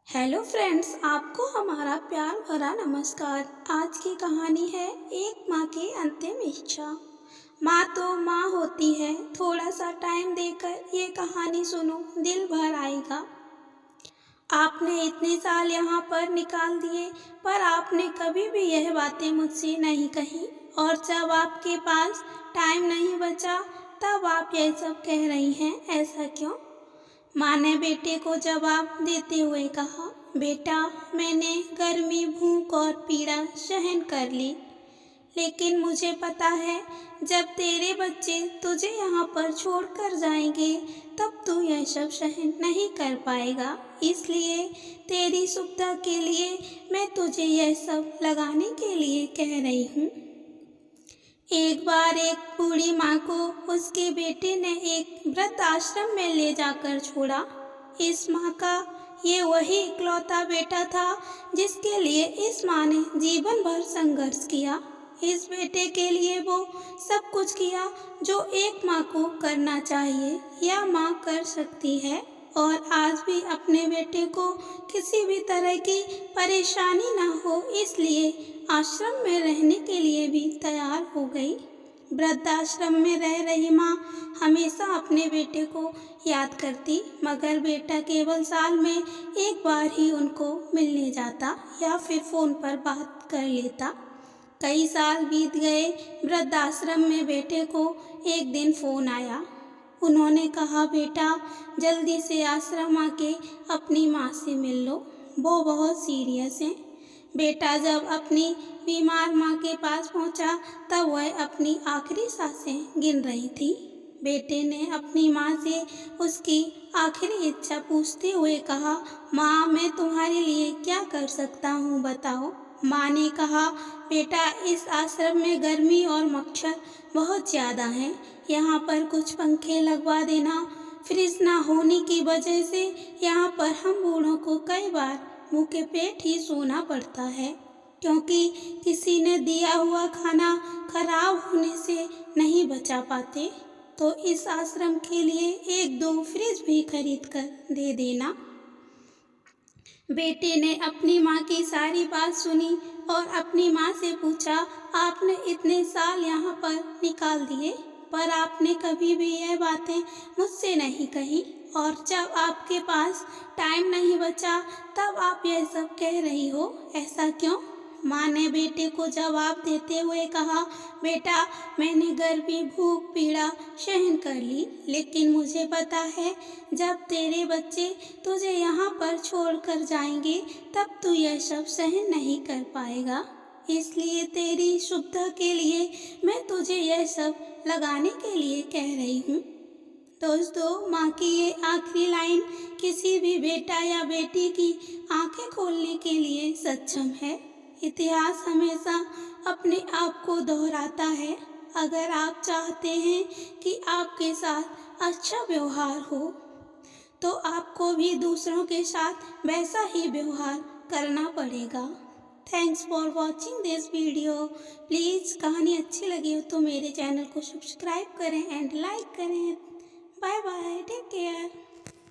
Hello friends, आपको हमारा प्यार भरा नमस्कार। आज की कहानी है एक माँ की अंतिम इच्छा। माँ तो माँ होती है, थोड़ा सा टाइम देकर ये कहानी सुनो, दिल भर आएगा। आपने इतने साल यहाँ पर निकाल दिए, पर आपने कभी भी यह बातें मुझसे नहीं कही, और जब आपके पास टाइम नहीं बचा तब आप यह सब कह रही हैं, ऐसा क्यों? माँ ने बेटे को जवाब देते हुए कहा, बेटा, मैंने गर्मी, भूख और पीड़ा सहन कर ली, लेकिन मुझे पता है जब तेरे बच्चे तुझे यहाँ पर छोड़कर जाएंगे तब तू यह सब सहन नहीं कर पाएगा। इसलिए तेरी सुविधा के लिए मैं तुझे यह सब लगाने के लिए कह रही हूँ। एक बार एक बूढ़ी माँ को उसके बेटे ने एक वृद्ध आश्रम में ले जाकर छोड़ा। इस माँ का ये वही इकलौता बेटा था जिसके लिए इस माँ ने जीवन भर संघर्ष किया। इस बेटे के लिए वो सब कुछ किया जो एक माँ को करना चाहिए या माँ कर सकती है, और आज भी अपने बेटे को किसी भी तरह की परेशानी ना हो इसलिए आश्रम में रहने के लिए भी तैयार हो गई। वृद्धाश्रम में रह रही माँ हमेशा अपने बेटे को याद करती, मगर बेटा केवल साल में एक बार ही उनको मिलने जाता या फिर फ़ोन पर बात कर लेता। कई साल बीत गए। वृद्धाश्रम में बेटे को एक दिन फ़ोन आया। उन्होंने कहा, बेटा, जल्दी से आश्रम आके अपनी माँ से मिल लो, वो बहुत सीरियस हैं। बेटा जब अपनी बीमार माँ के पास पहुँचा तब वह अपनी आखिरी सांसें गिन रही थी। बेटे ने अपनी माँ से उसकी आखिरी इच्छा पूछते हुए कहा, माँ, मैं तुम्हारे लिए क्या कर सकता हूँ, बताओ। माँ ने कहा, बेटा, इस आश्रम में गर्मी और मच्छर बहुत ज़्यादा हैं। यहाँ पर कुछ पंखे लगवा देना। फ्रिज ना होने की वजह से यहाँ पर हम बूढ़ों को कई बार भूखे पेट ही सोना पड़ता है, क्योंकि किसी ने दिया हुआ खाना खराब होने से नहीं बचा पाते। तो इस आश्रम के लिए 1-2 फ्रिज भी खरीद कर दे देना। बेटे ने अपनी माँ की सारी बात सुनी और अपनी माँ से पूछा, आपने इतने साल यहाँ पर निकाल दिए, पर आपने कभी भी यह बातें मुझसे नहीं कही, और जब आपके पास टाइम नहीं बचा तब आप यह सब कह रही हो, ऐसा क्यों? माँ ने बेटे को जवाब देते हुए कहा, बेटा, मैंने गर्मी, भूख, पीड़ा सहन कर ली, लेकिन मुझे पता है जब तेरे बच्चे तुझे यहाँ पर छोड़कर जाएंगे तब तू यह सब सहन नहीं कर पाएगा। इसलिए तेरी सुविधा के लिए मैं तुझे यह सब लगाने के लिए कह रही हूँ। दोस्तों, माँ की ये आखिरी लाइन किसी भी बेटा या बेटी की आंखें खोलने के लिए सक्षम है। इतिहास हमेशा अपने आप को दोहराता है। अगर आप चाहते हैं कि आपके साथ अच्छा व्यवहार हो, तो आपको भी दूसरों के साथ वैसा ही व्यवहार करना पड़ेगा। Thanks for watching this video. Please, कहानी अच्छी लगी हो तो मेरे चैनल को सब्सक्राइब करें एंड लाइक करें। Bye bye, take care.